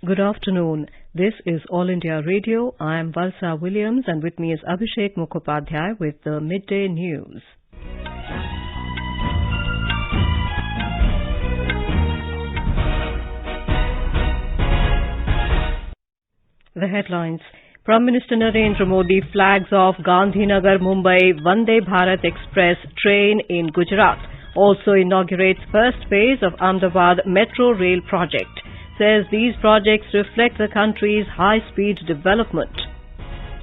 Good afternoon. This is All India Radio. I am Valsa Williams and with me is Abhishek Mukhopadhyay with the Midday News. The headlines. Prime Minister Narendra Modi flags off Gandhinagar Mumbai Vande Bharat Express train in Gujarat. Also inaugurates first phase of Ahmedabad Metro rail project. Says these projects reflect the country's high-speed development.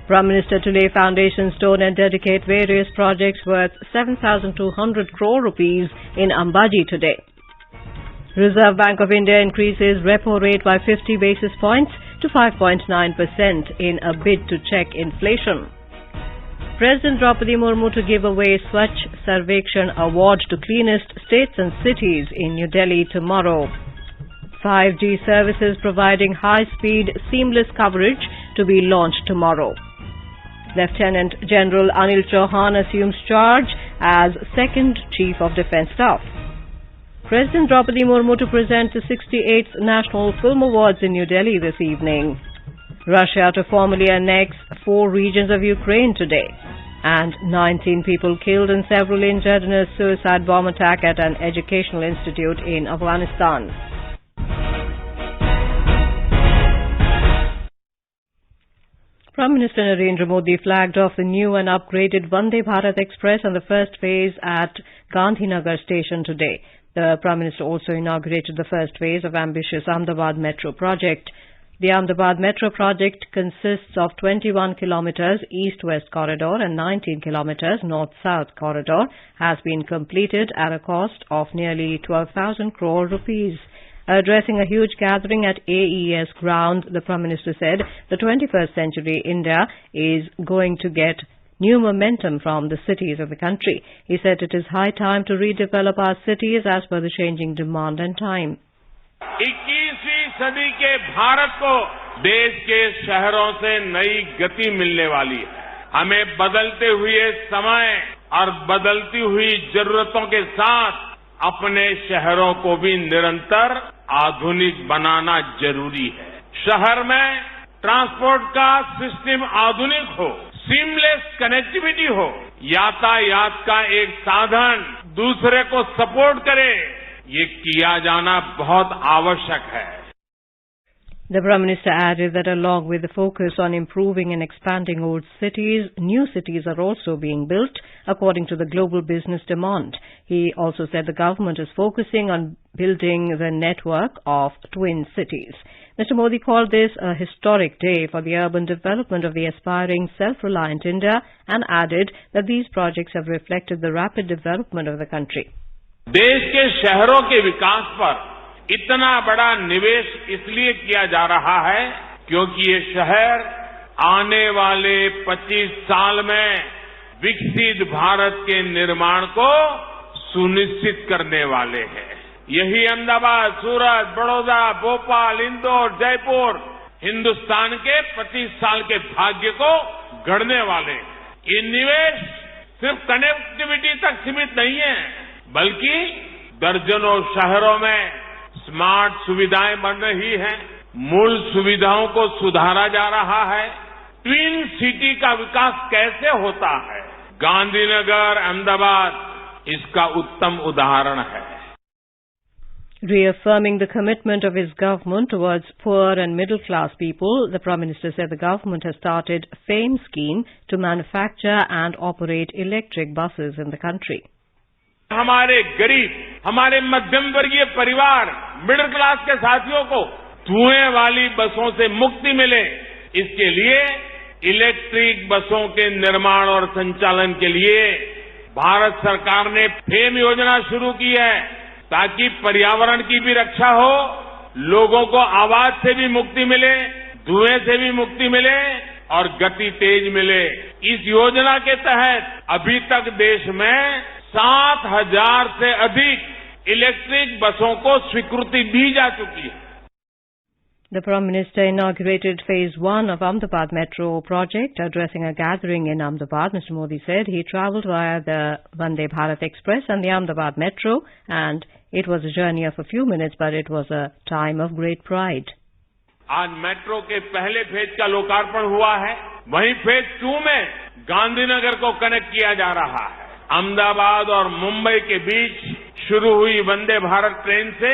Prime Minister to lay foundation stone and dedicate various projects worth 7,200 crore rupees in Ambaji today. Reserve Bank of India increases repo rate by 50 basis points to 5.9% in a bid to check inflation. President Draupadi Murmu to give away Swachh Sarvekshan Award to cleanest states and cities in New Delhi tomorrow. 5G services providing high-speed, seamless coverage to be launched tomorrow. Lieutenant General Anil Chauhan assumes charge as second Chief of Defence Staff. President Draupadi Murmu to present the 68th National Film Awards in New Delhi this evening. Russia to formally annex 4 regions of Ukraine today. And 19 people killed and several injured in a suicide bomb attack at an educational institute in Afghanistan. Prime Minister Narendra Modi flagged off the new and upgraded Vande Bharat Express on the first phase at Gandhinagar station today. The Prime Minister also inaugurated the first phase of ambitious Ahmedabad Metro project. The Ahmedabad Metro project consists of 21 kilometers east-west corridor and 19 kilometers north-south corridor, has been completed at a cost of nearly 12,000 crore rupees. Addressing a huge gathering at AES ground, the Prime Minister said the 21st century India is going to get new momentum from the cities of the country. He said it is high time to redevelop our cities as per the changing demand and time. 21वीं सदी के भारत को देश के शहरों से नई गति मिलने वाली है। हमें बदलते हुए समय और बदलती हुई जरूरतों के साथ अपने शहरों को भी निरंतर आधुनिक बनाना जरूरी है। शहर में ट्रांसपोर्ट का सिस्टम आधुनिक हो, सीमलेस कनेक्टिविटी हो, यातायात का एक साधन दूसरे को सपोर्ट करे, ये किया जाना बहुत आवश्यक है। The Prime Minister added that along with the focus on improving and expanding old cities, new cities are also being built according to the global business demand. He also said the government is focusing on building the network of twin cities. Mr. Modi called this a historic day for the urban development of the aspiring self-reliant India and added that these projects have reflected the rapid development of the country. देश के शहरों के विकास पर इतना बड़ा निवेश इसलिए किया जा रहा है क्योंकि ये शहर आने वाले 25 साल में विकसित भारत के निर्माण को सुनिश्चित करने वाले हैं। यही अहमदाबाद, सूरत, बड़ौदा, भोपाल, इंदौर, जयपुर हिंदुस्तान के 25 साल के भाग्य को गढ़ने वाले हैं। ये निवेश सिर्फ कनेक्टिविटी तक सीमित नहीं है, बल्कि दर्जनों शहरों में स्मार्ट सुविधाएं बन रही हैं, मूल सुविधाओं को सुधारा जा रहा है। ट्विन सिटी का विकास कैसे होता है, गांधीनगर, अहमदाबाद इसका उत्तम उदाहरण है। Reaffirming the commitment of his government towards poor and middle-class people, the Prime Minister said the government has started FAME scheme to manufacture and operate electric buses in the country. हमारे गरीब, हमारे मध्यम वर्गीय परिवार, मिडिल क्लास के साथियों को धुएं वाली बसों से मुक्ति मिले, इसके लिए इलेक्ट्रिक बसों के निर्माण और संचालन के लिए भारत सरकार ने फेम योजना शुरू की है ताकि पर्यावरण की भी रक्षा हो, लोगों को आवाज से भी मुक्ति मिले, धुएं से भी मुक्ति मिले और गति तेज मिले। इस योजना के तहत अभी तक देश में 7,000 से अधिक इलेक्ट्रिक बसों को स्वीकृति दी जा चुकी है। The Prime Minister inaugurated Phase 1 of Ahmedabad Metro project. Addressing a gathering in Ahmedabad, Mr. Modi said he travelled via the Vande Bharat Express and the Ahmedabad Metro, and it was a journey of a few minutes, but it was a time of great pride. आज metro के पहले phase का लोकार्पण हुआ है, वहीं phase 2 में गांधीनगर को कनेक्ट किया जा रहा है। अहमदाबाद और मुंबई के बीच शुरू हुई वंदे भारत ट्रेन से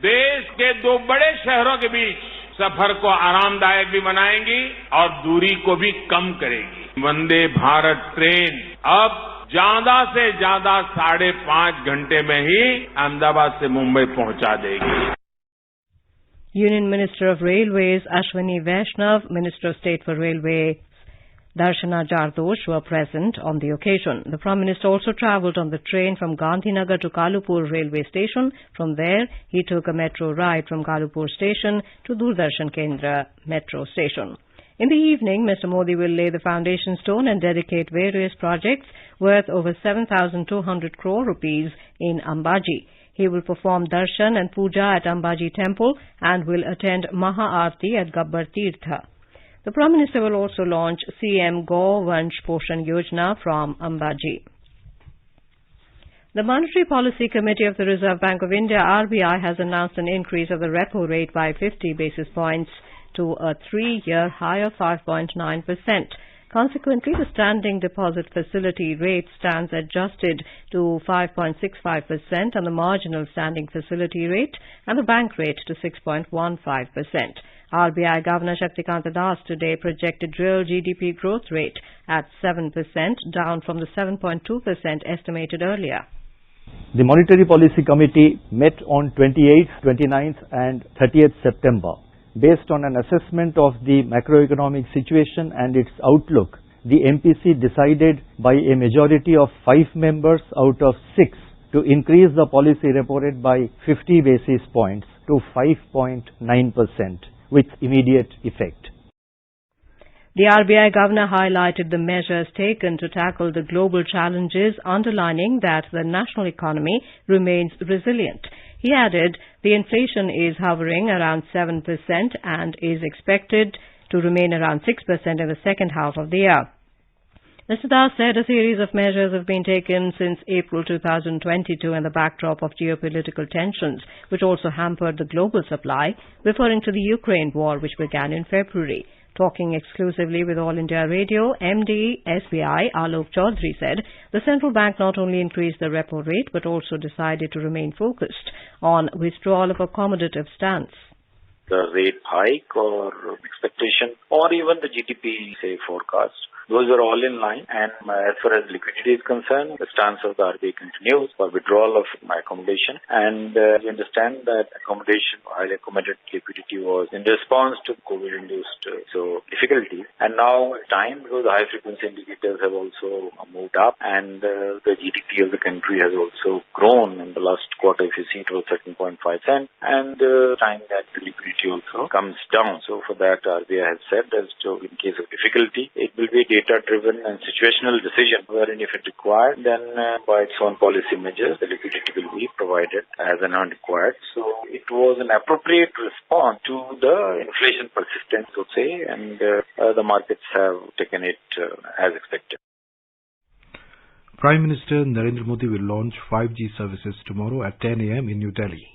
देश के 2 बड़े शहरों के बीच सफर को आरामदायक भी बनाएंगी और दूरी को भी कम करेगी। वंदे भारत ट्रेन अब ज्यादा से ज्यादा 5.5 घंटे में ही अहमदाबाद से मुंबई पहुंचा देगी। Union Minister of Railways Ashwini Vaishnav, Minister of State for Railways Darshana Jardosh were present on the occasion. The Prime Minister also travelled on the train from Gandhinagar to Kalupur railway station. From there, he took a metro ride from Kalupur station to Doordarshan Kendra metro station. In the evening, Mr. Modi will lay the foundation stone and dedicate various projects worth over 7,200 crore rupees in Ambaji. He will perform darshan and puja at Ambaji temple and will attend Maha Aarti at Gabbar Tirtha. The Prime Minister will also launch CM Go Vansh Poshan Yojana from Ambaji. The Monetary Policy Committee of the Reserve Bank of India, RBI, has announced an increase of the repo rate by 50 basis points to a 3-year high of 5.9%. Consequently, the standing deposit facility rate stands adjusted to 5.65% and the marginal standing facility rate and the bank rate to 6.15%. RBI Governor Shaktikanta Das today projected real GDP growth rate at 7%, down from the 7.2% estimated earlier. The Monetary Policy Committee met on 28th, 29th and 30th September. Based on an assessment of the macroeconomic situation and its outlook, the MPC decided by a majority of 5 members out of 6 to increase the policy repo rate by 50 basis points to 5.9% with immediate effect. The RBI Governor highlighted the measures taken to tackle the global challenges, underlining that the national economy remains resilient. He added the inflation is hovering around 7% and is expected to remain around 6% in the second half of the year. Mr. Das said a series of measures have been taken since April 2022 in the backdrop of geopolitical tensions, which also hampered the global supply, referring to the Ukraine war, which began in February. Talking exclusively with All India Radio, MD SBI Alok Chaudhary said the central bank not only increased the repo rate but also decided to remain focused on withdrawal of accommodative stance. The rate hike or expectation or even the GDP, forecast, those are all in line. And as far as liquidity is concerned, the stance of the RBI continues for withdrawal of accommodation. And we understand that highly accommodated liquidity was in response to COVID-induced difficulties. And now time, because the high frequency indicators have also moved up and the GDP of the country has also grown in the last quarter. If you see, it was 13.5%. And time that the liquidity also comes down. So for that, RBI has said that in case of difficulty, it will be data-driven and situational decision, wherein if it required, then by its own policy measures, the liquidity will be provided as and when required. So it was an appropriate response to the inflation persistence, so to say, and the markets have taken it as expected. Prime Minister Narendra Modi will launch 5G services tomorrow at 10 a.m. in New Delhi.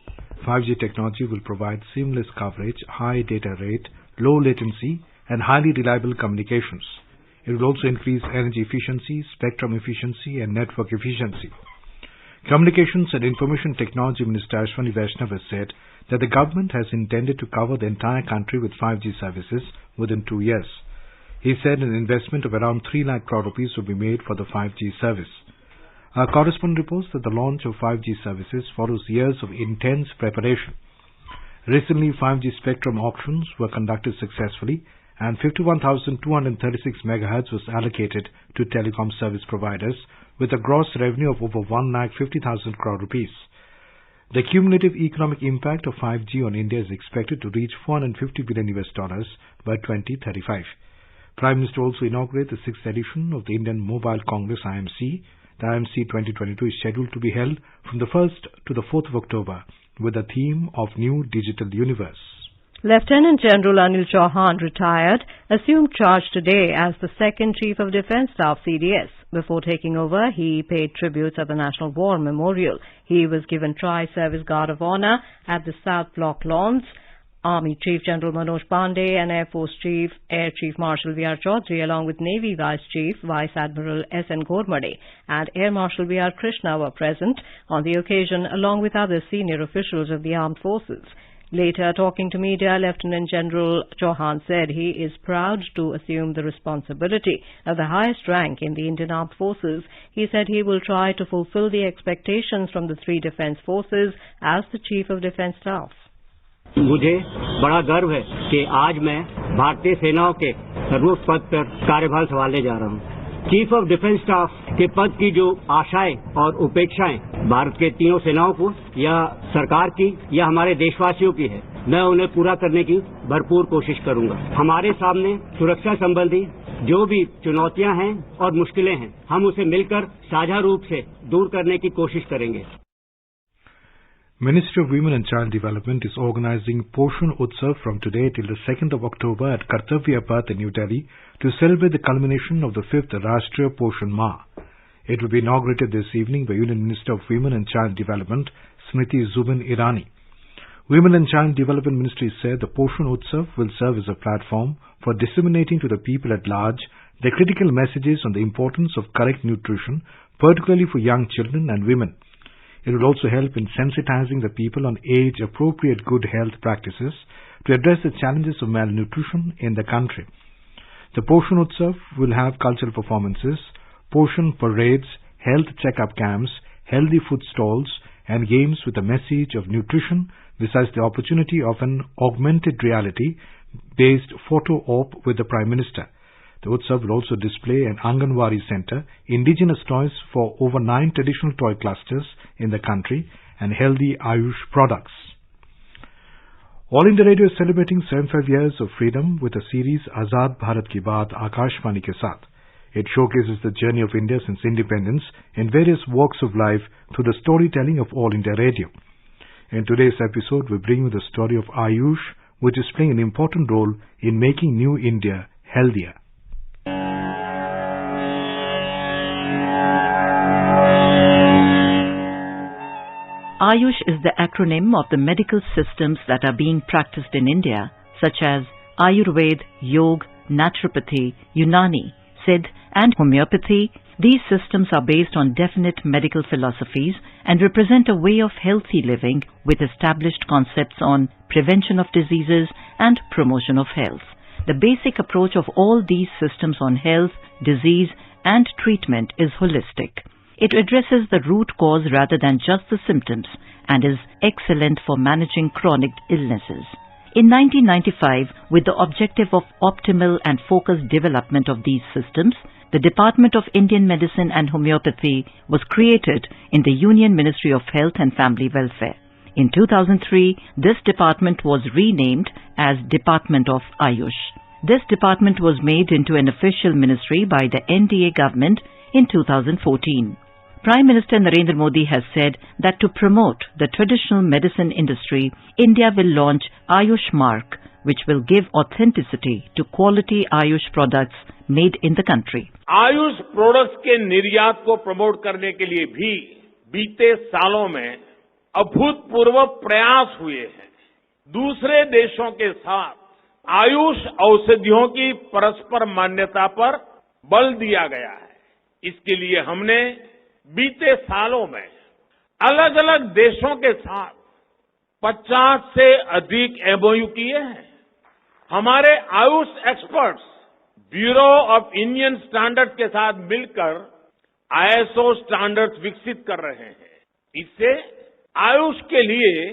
5G technology will provide seamless coverage, high data rate, low latency, and highly reliable communications. It will also increase energy efficiency, spectrum efficiency, and network efficiency. Communications and Information Technology Minister Ashwini Vaishnav has said that the government has intended to cover the entire country with 5G services within 2 years. He said an investment of around 3 lakh crore rupees will be made for the 5G service. Our correspondent reports that the launch of 5G services follows years of intense preparation. Recently, 5G spectrum auctions were conducted successfully and 51,236 megahertz was allocated to telecom service providers with a gross revenue of over 1,50,000 crore rupees. The cumulative economic impact of 5G on India is expected to reach $450 billion by 2035. Prime Minister also inaugurated the 6th edition of the Indian Mobile Congress IMC. The IMC 2022 is scheduled to be held from the 1st to the 4th of October with the theme of New Digital Universe. Lieutenant General Anil Chauhan, retired, assumed charge today as the second Chief of Defence Staff CDS. Before taking over, he paid tributes at the National War Memorial. He was given Tri-Service Guard of Honour at the South Block Lawns Army Chief General Manoj Pandey and Air Force Chief Air Chief Marshal V.R. Chaudhary, along with Navy Vice Chief Vice Admiral S.N. Ghormade and Air Marshal V.R. Krishna were present on the occasion, along with other senior officials of the armed forces. Later, talking to media, Lieutenant General Chauhan said he is proud to assume the responsibility of the highest rank in the Indian Armed Forces. He said he will try to fulfill the expectations from the three defence forces as the Chief of Defence Staff. मुझे बड़ा गर्व है कि आज मैं भारतीय सेनाओं के सर्वोच्च पद पर कार्यभार संभालने जा रहा हूं। चीफ ऑफ डिफेंस स्टाफ के पद की जो आशाएं और उपेक्षाएं भारत के तीनों सेनाओं को या सरकार की या हमारे देशवासियों की है, मैं उन्हें पूरा करने की भरपूर कोशिश करूंगा। हमारे सामने सुरक्षा संबंधी जो भी चुनौतियां हैं और मुश्किलें हैं, हम उसे मिलकर साझा रूप से दूर करने की कोशिश करेंगे। Ministry of Women and Child Development is organizing Poshan Utsav from today till the 2nd of October at Kartavya Path in New Delhi to celebrate the culmination of the 5th Rashtriya Poshan Mah. It will be inaugurated this evening by Union Minister of Women and Child Development, Smriti Zubin Irani. Women and Child Development Ministry said the Poshan Utsav will serve as a platform for disseminating to the people at large the critical messages on the importance of correct nutrition, particularly for young children and women. It will also help in sensitizing the people on age-appropriate good health practices to address the challenges of malnutrition in the country. The Poshan Utsav will have cultural performances, Poshan parades, health check-up camps, healthy food stalls, and games with a message of nutrition, besides the opportunity of an augmented reality-based photo op with the Prime Minister. The Utsav will also display an Anganwadi center, indigenous toys for over 9 traditional toy clusters in the country, and healthy Ayush products. All India Radio is celebrating 75 years of freedom with a series Azad Bharat Ki Baat Akashvani ke Saath. It showcases the journey of India since independence in various walks of life through the storytelling of All India Radio. In today's episode, we bring you the story of Ayush, which is playing an important role in making New India healthier. Ayush is the acronym of the medical systems that are being practiced in India, such as Ayurveda, Yoga, Naturopathy, Unani, Siddh and Homeopathy. These systems are based on definite medical philosophies and represent a way of healthy living with established concepts on prevention of diseases and promotion of health. The basic approach of all these systems on health, disease and treatment is holistic. It addresses the root cause rather than just the symptoms and is excellent for managing chronic illnesses. In 1995, with the objective of optimal and focused development of these systems, the Department of Indian Medicine and Homeopathy was created in the Union Ministry of Health and Family Welfare. In 2003, this department was renamed as Department of Ayush. This department was made into an official ministry by the NDA government in 2014. Prime Minister Narendra Modi has said that to promote the traditional medicine industry, India will launch Ayush Mark, which will give authenticity to quality Ayush products made in the country. Ayush products के निर्यात को promote करने के लिए भी बीते सालों में अभूतपूर्व प्रयास हुए हैं। दूसरे देशों के साथ आयुष औषधियों की परस्पर मान्यता पर बल दिया गया है। इसके लिए हमने बीते सालों में अलग अलग देशों के साथ 50 से अधिक एमओयू किए हैं। हमारे Ayush experts bureau of Indian standards के साथ मिलकर आईएसओ स्टैंडर्ड्स विकसित कर रहे हैं। इससे आयुष के लिए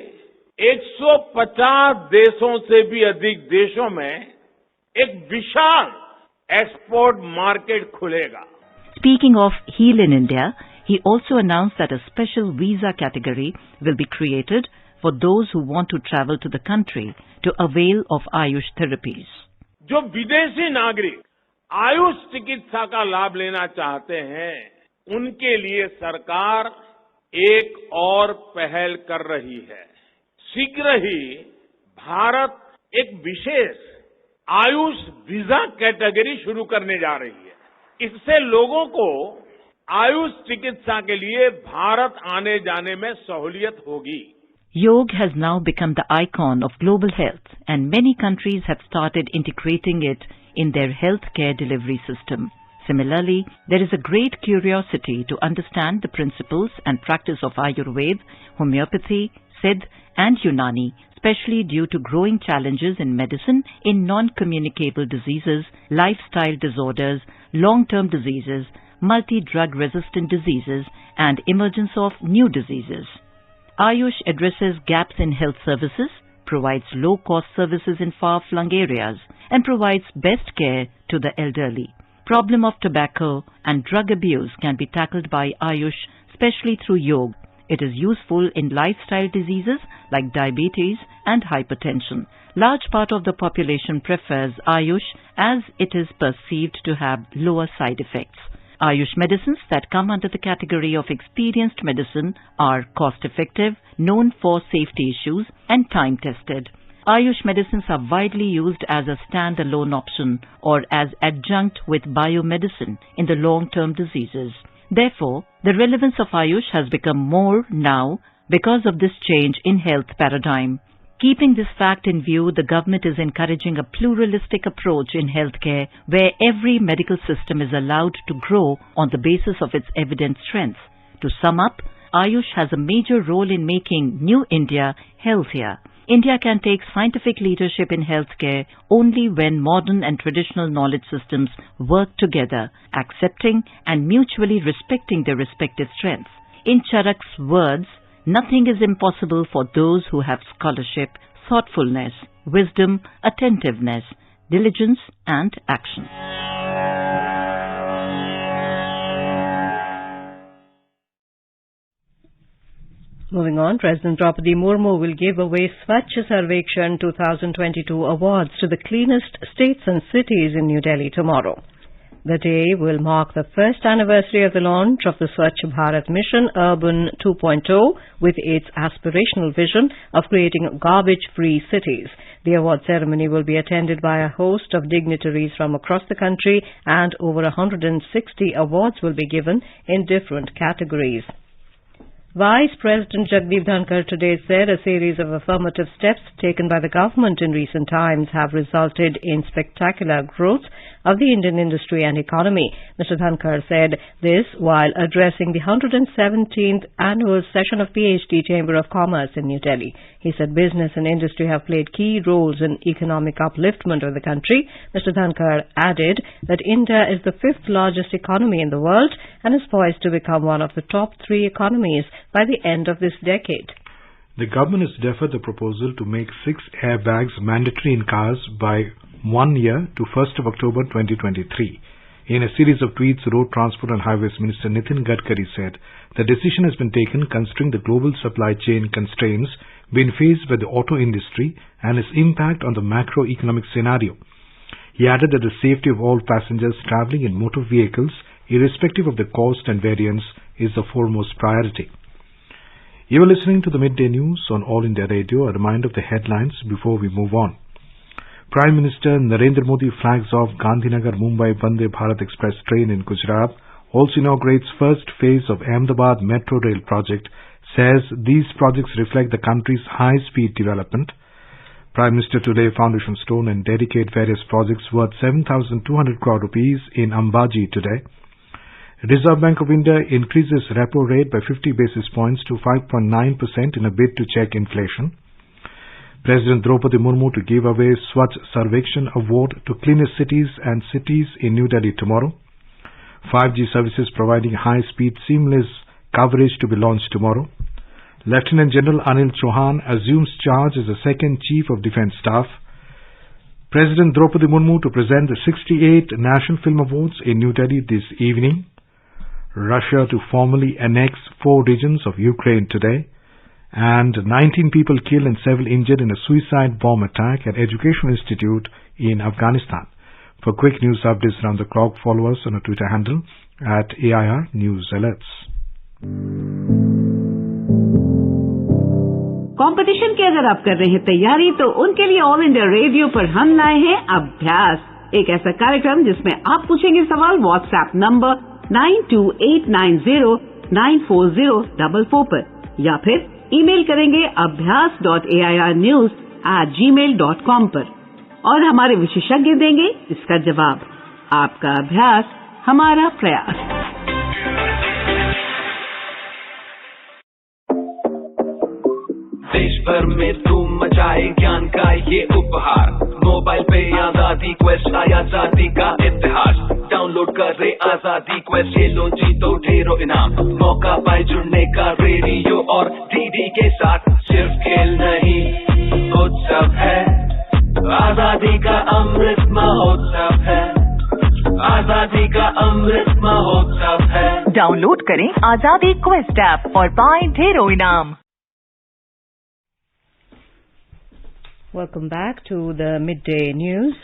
150 देशों से भी अधिक देशों में एक विशाल एक्सपोर्ट मार्केट खुलेगा। Speaking of Heal in India, he also announced that a special visa category will be created for those who want to travel to the country to avail of Ayush therapies. जो विदेशी नागरिक आयुष चिकित्सा का लाभ लेना चाहते हैं, उनके लिए सरकार एक और पहल कर रही है। शीघ्र ही भारत एक विशेष आयुष वीजा कैटेगरी शुरू करने जा रही है। इससे लोगों को आयुष चिकित्सा के लिए भारत आने जाने में सहूलियत होगी। Yoga has now become the icon of global health, and many countries have started integrating it in their healthcare delivery system. Similarly, there is a great curiosity to understand the principles and practice of Ayurveda, homeopathy, Siddha and Unani, especially due to growing challenges in medicine in non-communicable diseases, lifestyle disorders, long-term diseases, multi-drug resistant diseases and emergence of new diseases. Ayush addresses gaps in health services, provides low-cost services in far-flung areas, and provides best care to the elderly. Problem of tobacco and drug abuse can be tackled by Ayush, especially through yoga. It is useful in lifestyle diseases like diabetes and hypertension. Large part of the population prefers Ayush as it is perceived to have lower side effects. Ayush medicines that come under the category of experienced medicine are cost-effective, known for safety issues, and time-tested. Ayush medicines are widely used as a stand-alone option or as adjunct with biomedicine in the long-term diseases. Therefore, the relevance of Ayush has become more now because of this change in health paradigm. Keeping this fact in view, the government is encouraging a pluralistic approach in healthcare where every medical system is allowed to grow on the basis of its evident strengths. To sum up, Ayush has a major role in making New India healthier. India can take scientific leadership in healthcare only when modern and traditional knowledge systems work together, accepting and mutually respecting their respective strengths. In Charak's words, nothing is impossible for those who have scholarship, thoughtfulness, wisdom, attentiveness, diligence and action. Moving on, President Draupadi Murmu will give away Swachh Sarvekshan 2022 awards to the cleanest states and cities in New Delhi tomorrow. The day will mark the first anniversary of the launch of the Swachh Bharat Mission Urban 2.0 with its aspirational vision of creating garbage-free cities. The award ceremony will be attended by a host of dignitaries from across the country, and over 160 awards will be given in different categories. Vice President Jagdeep Dhankar today said a series of affirmative steps taken by the government in recent times have resulted in spectacular growth of the Indian industry and economy. Mr. Dhankar said this while addressing the 117th annual session of PhD Chamber of Commerce in New Delhi. He said business and industry have played key roles in economic upliftment of the country. Mr. Dhankar added that India is the fifth largest economy in the world and is poised to become one of the top 3 economies by the end of this decade. The government has deferred the proposal to make 6 airbags mandatory in cars by 1 year to 1st of October 2023. In a series of tweets, Road Transport and Highways Minister Nitin Gadkari said the decision has been taken considering the global supply chain constraints being faced by the auto industry and its impact on the macroeconomic scenario. He added that the safety of all passengers travelling in motor vehicles, irrespective of the cost and variance, is the foremost priority. You are listening to the Midday News on All India Radio. A reminder of the headlines before we move on. Prime Minister Narendra Modi flags off Gandhinagar Mumbai Vande Bharat Express train in Gujarat, also inaugurates first phase of Ahmedabad Metro rail project, says these projects reflect the country's high-speed development. Prime Minister today foundation stone and dedicate various projects worth 7,200 crore rupees in Ambaji today. Reserve Bank of India increases repo rate by 50 basis points to 5.9% in a bid to check inflation. President Draupadi Murmu to give away Swachh Sarvekshan Award to cleanest cities and cities in New Delhi tomorrow. 5G services providing high-speed seamless coverage to be launched tomorrow. Lieutenant General Anil Chauhan assumes charge as the second Chief of Defence Staff. President Draupadi Murmu to present the 68 National Film Awards in New Delhi this evening. Russia to formally annex 4 regions of Ukraine today. And 19 people killed and several injured in a suicide bomb attack at Educational Institute in Afghanistan. For quick news updates around the clock, follow us on our Twitter handle at AIR News Alerts. Competition की अगर आप कर रहे हैं तैयारी, तो उनके लिए ऑल इंडिया रेडियो पर हम लाए हैं अभ्यास, एक ऐसा कार्यक्रम जिसमें आप पूछेंगे सवाल व्हाट्सएप नंबर 9289094044 पर या फिर ईमेल करेंगे abhyas.airnews@gmail.com पर और हमारे विशेषज्ञ देंगे इसका जवाब। आपका अभ्यास हमारा प्रयास। देश भर में धूम मचाए ज्ञान का ये उपहार, मोबाइल पे आजादी क्वेस्ट आया आजादी का इतिहास। डाउनलोड करे आजादी क्वेस्ट, ये लो जीतो ढेरों इनाम, मौका पाए जुड़ने का रेडियो और डीडी के साथ। सिर्फ खेल नहीं उत्सव है, आजादी का अमृत महोत्सव है, आजादी का अमृत महोत्सव है। डाउनलोड करें आजादी क्वेस्ट ऐप और पाएं ढेरों इनाम। Welcome back to the Midday News.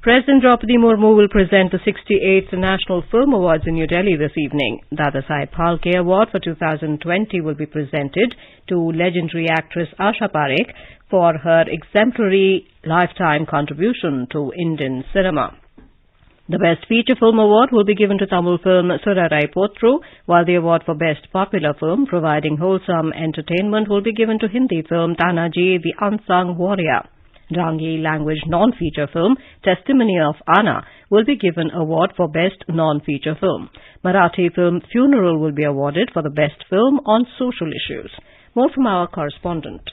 President Draupadi Murmu will present the 68th National Film Awards in New Delhi this evening. Dada Saheb Phalke Award for 2020 will be presented to legendary actress Asha Parekh for her exemplary lifetime contribution to Indian cinema. The Best Feature Film Award will be given to Tamil film Surarai Potru, while the award for Best Popular Film providing wholesome entertainment will be given to Hindi film Tanaji, the Unsung Warrior. Rangi language non-feature film Testimony of Anna will be given award for Best Non-Feature Film. Marathi film Funeral will be awarded for the Best Film on Social Issues. More from our correspondent.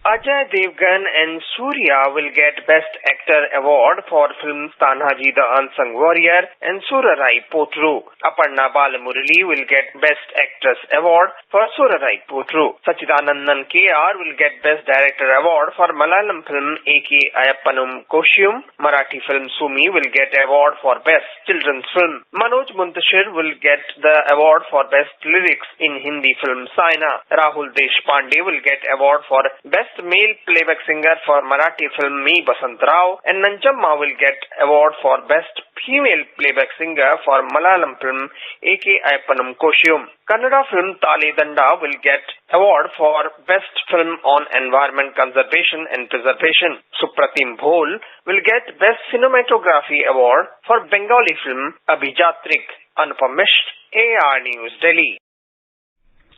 Ajay Devgan and Surya will get Best Actor Award for films Tanhaji the Unsung Warrior and Surarai Potru. Aparna Balamurali will get Best Actress Award for Surarai Potru. Sachidanandan K.R. will get Best Director Award for Malayalam film A.K. Ayappanum Koshiyum. Marathi film Sumi will get award for Best Children's Film. Manoj Muntashir will get the award for Best Lyrics in Hindi film Saina. Rahul Deshpande will get award for Best Male Playback Singer for Marathi film Me Basant Rao, and Nanchamma will get award for Best Female Playback Singer for Malayalam film A.K. Ayappanum Koshiyum. Kannada film Tale Danda will get award for Best Film on Environment Conservation and Preservation. Supratim Bhol will get Best Cinematography Award for Bengali film Abhijatrik. Anupam Mishra, AR News, Delhi.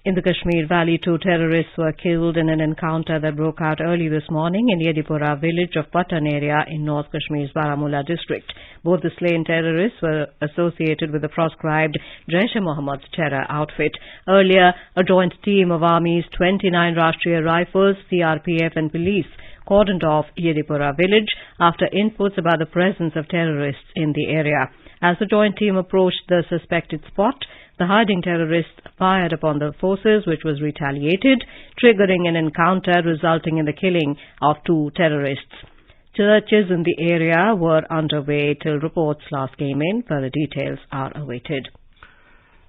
In the Kashmir Valley, 2 terrorists were killed in an encounter that broke out early this morning in Yedipura village of Patan area in North Kashmir's Baramulla district. Both the slain terrorists were associated with the proscribed Jaish-e-Mohammed's terror outfit. Earlier, a joint team of Army's 29 Rashtriya Rifles, CRPF and police cordoned off Yedipura village after inputs about the presence of terrorists in the area. As the joint team approached the suspected spot, the hiding terrorists fired upon the forces, which was retaliated, triggering an encounter resulting in the killing of 2 terrorists. Searches in the area were underway till reports last came in. Further details are awaited.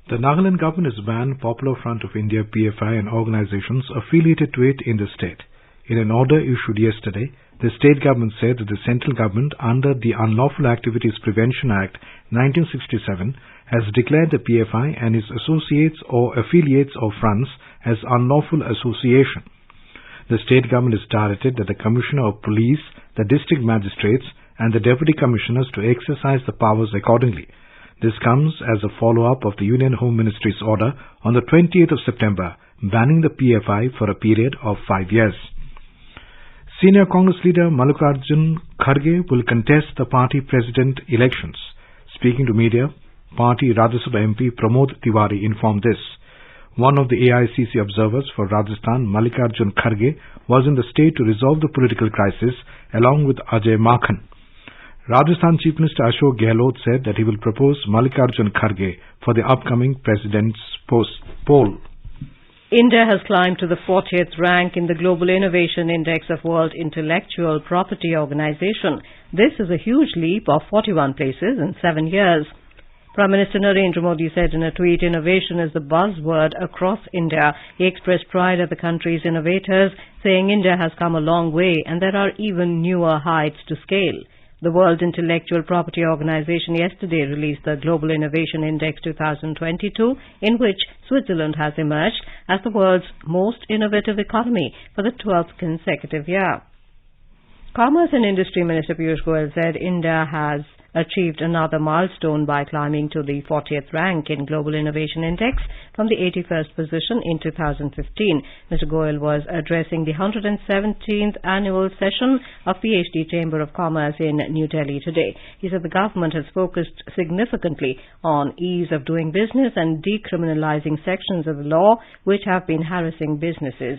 The Nagaland government has banned Popular Front of India PFI and organizations affiliated to it in the state. In an order issued yesterday, the state government said that the central government, under the Unlawful Activities Prevention Act 1967, has declared the PFI and its associates or affiliates or fronts as unlawful association. The state government has directed that the Commissioner of Police, the district magistrates and the deputy commissioners to exercise the powers accordingly. This comes as a follow-up of the Union Home Ministry's order on the 20th of September banning the PFI for a period of 5 years. Senior Congress leader Mallikarjun Kharge will contest the party president elections. Speaking to media, party Rajya Sabha MP Pramod Tiwari informed this. One of the AICC observers for Rajasthan, Mallikarjun Kharge, was in the state to resolve the political crisis along with Ajay Makhan. Rajasthan Chief Minister Ashok Gehlot said that he will propose Mallikarjun Kharge for the upcoming president's poll. India has climbed to the 40th rank in the Global Innovation Index of World Intellectual Property Organization. This is a huge leap of 41 places in 7 years. Prime Minister Narendra Modi said in a tweet, innovation is the buzzword across India. He expressed pride at the country's innovators, saying India has come a long way and there are even newer heights to scale. The World Intellectual Property Organization yesterday released the Global Innovation Index 2022, in which Switzerland has emerged as the world's most innovative economy for the 12th consecutive year. Commerce and Industry Minister Piyush Goyal said India has achieved another milestone by climbing to the 40th rank in Global Innovation Index from the 81st position in 2015. Mr. Goyal was addressing the 117th annual session of PhD Chamber of Commerce in New Delhi today. He said the government has focused significantly on ease of doing business and decriminalizing sections of the law which have been harassing businesses.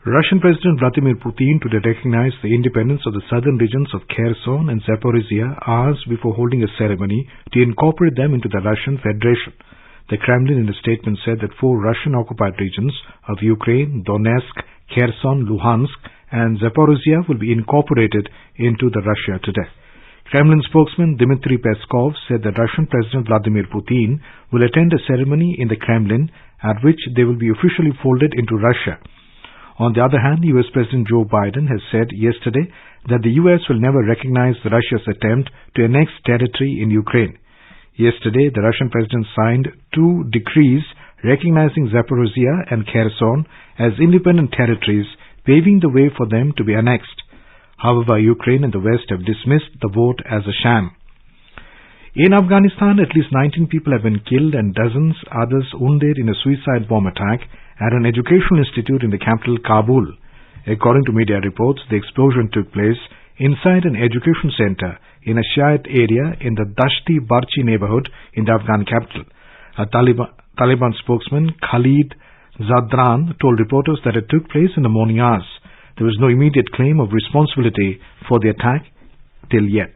Russian President Vladimir Putin today recognized the independence of the southern regions of Kherson and Zaporizhia hours before holding a ceremony to incorporate them into the Russian Federation. The Kremlin in a statement said that 4 Russian-occupied regions of Ukraine, Donetsk, Kherson, Luhansk and Zaporizhia will be incorporated into the Russia today. Kremlin spokesman Dmitry Peskov said that Russian President Vladimir Putin will attend a ceremony in the Kremlin at which they will be officially folded into Russia. On the other hand, U.S. President Joe Biden has said yesterday that the U.S. will never recognize Russia's attempt to annex territory in Ukraine. Yesterday, the Russian president signed 2 decrees recognizing Zaporizhia and Kherson as independent territories, paving the way for them to be annexed. However, Ukraine and the West have dismissed the vote as a sham. In Afghanistan, at least 19 people have been killed and dozens others wounded in a suicide bomb attack at an educational institute in the capital Kabul. According to media reports, the explosion took place inside an education center in a Shiite area in the Dashti Barchi neighborhood in the Afghan capital. A Taliban spokesman, Khalid Zadran, told reporters that it took place in the morning hours. There was no immediate claim of responsibility for the attack till yet.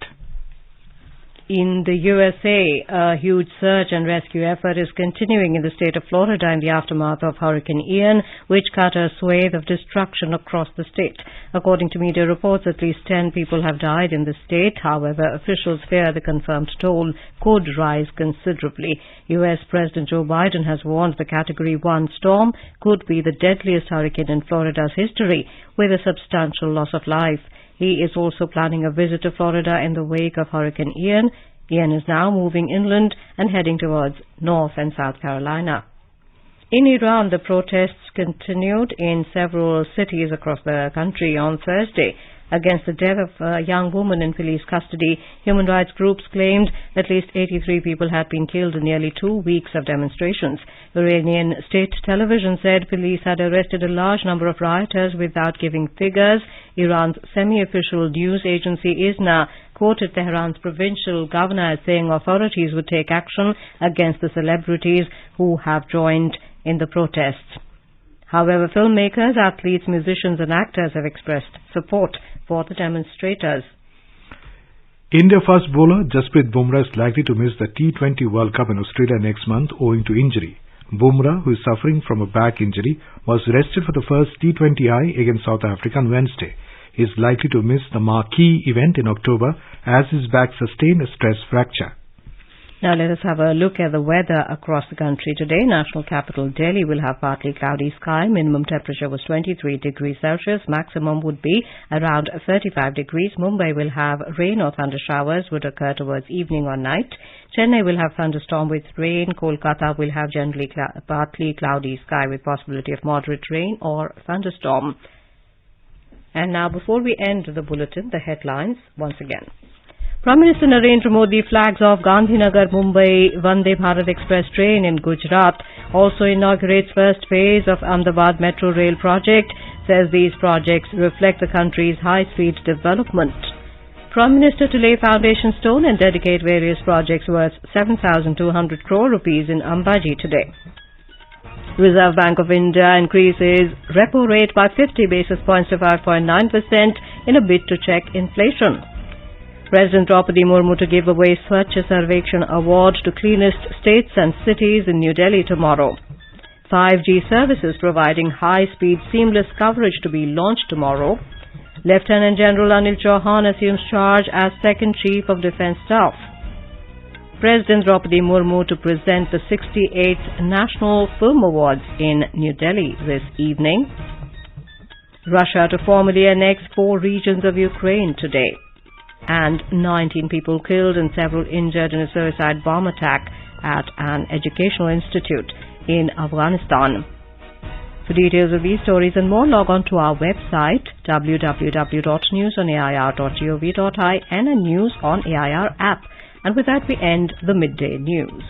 In the USA, a huge search and rescue effort is continuing in the state of Florida in the aftermath of Hurricane Ian, which cut a swathe of destruction across the state. According to media reports, at least 10 people have died in the state. However, officials fear the confirmed toll could rise considerably. U.S. President Joe Biden has warned the Category 1 storm could be the deadliest hurricane in Florida's history, with a substantial loss of life. He is also planning a visit to Florida in the wake of Hurricane Ian. Ian is now moving inland and heading towards North and South Carolina. In Iran, the protests continued in several cities across the country on Thursday. Against the death of a young woman in police custody, human rights groups claimed at least 83 people had been killed in nearly 2 weeks of demonstrations. Iranian state television said police had arrested a large number of rioters without giving figures. Iran's semi-official news agency ISNA quoted Tehran's provincial governor as saying authorities would take action against the celebrities who have joined in the protests. However, filmmakers, athletes, musicians and actors have expressed support for the demonstrators. India fast bowler Jasprit Bumrah is likely to miss the T20 World Cup in Australia next month owing to injury. Bumrah, who is suffering from a back injury, was rested for the first T20I against South Africa on Wednesday. He is likely to miss the marquee event in October as his back sustained a stress fracture. Now let us have a look at the weather across the country today. National capital Delhi will have partly cloudy sky. Minimum temperature was 23 degrees Celsius. Maximum would be around 35 degrees. Mumbai will have rain or thunder showers would occur towards evening or night. Chennai will have thunderstorm with rain. Kolkata will have generally partly cloudy sky with possibility of moderate rain or thunderstorm. And now before we end the bulletin, the headlines once again. Prime Minister Narendra Modi flags off Gandhinagar Mumbai Vande Bharat Express train in Gujarat, also inaugurates first phase of Ahmedabad Metro rail project, says these projects reflect the country's high-speed development. Prime Minister to lay foundation stone and dedicate various projects worth 7,200 crore rupees in Ambaji today. Reserve Bank of India increases repo rate by 50 basis points to 5.9% in a bid to check inflation. President Draupadi Murmu to give away Swachh Sarvekshan Award to cleanest states and cities in New Delhi tomorrow. 5G services providing high-speed seamless coverage to be launched tomorrow. Lieutenant General Anil Chauhan assumes charge as second Chief of Defence Staff. President Draupadi Murmu to present the 68th National Film Awards in New Delhi this evening. Russia to formally annex 4 regions of Ukraine today. And 19 people killed and several injured in a suicide bomb attack at an educational institute in Afghanistan. For details of these stories and more, log on to our website www.newsonair.gov.in and a News on AIR app. And with that, we end the Midday News.